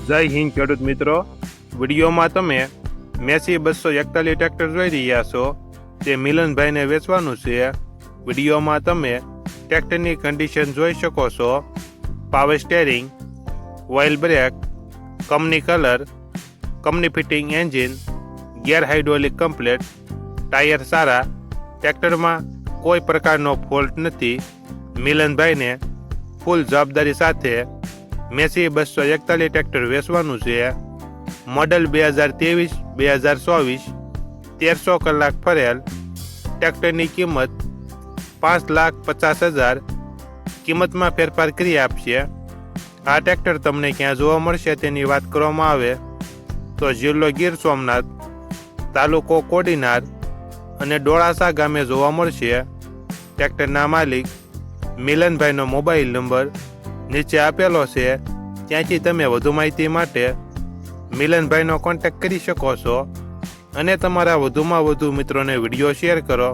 જય હિન્દ ખેડૂત મિત્રો, વિડીયોમાં તમે મેસી 241 ટ્રેક્ટર જોઈ રહ્યા છો. તે મિલનભાઈને વેચવાનું છે. વિડીયોમાં તમે ટ્રેક્ટરની કન્ડિશન જોઈ શકો છો. Power steering, oil brake, company colour, company fitting engine, gear hydraulic complete, tyre સારા, ટ્રેક્ટરમાં કોઈ પ્રકારનો ફોલ્ટ નથી. મિલનભાઈને ફૂલ જવાબદારી સાથે મેસી 241 ટ્રેક્ટર વેચવાનું છે. મોડલ 2023-2024, 1300 કલાક ફરેલ. ટ્રેક્ટરની કિંમત 5,50,000. કિંમતમાં ફેરફાર કરી આપશે. આ ટ્રેક્ટર તમને ક્યાં જોવા મળશે તેની વાત કરવામાં આવે તો જિલ્લો ગીર સોમનાથ, તાલુકો કોડીનાર અને ડોળાસા ગામે જોવા મળશે. ટ્રેક્ટરના માલિક મિલનભાઈનો મોબાઈલ નંબર નીચે આપેલો છે. ત્યાંથી તમે વધુ માહિતી માટે મિલનભાઈનો કોન્ટેક્ટ કરી શકો છો અને તમારા વધુમાં વધુ મિત્રોને વિડીયો શેર કરો.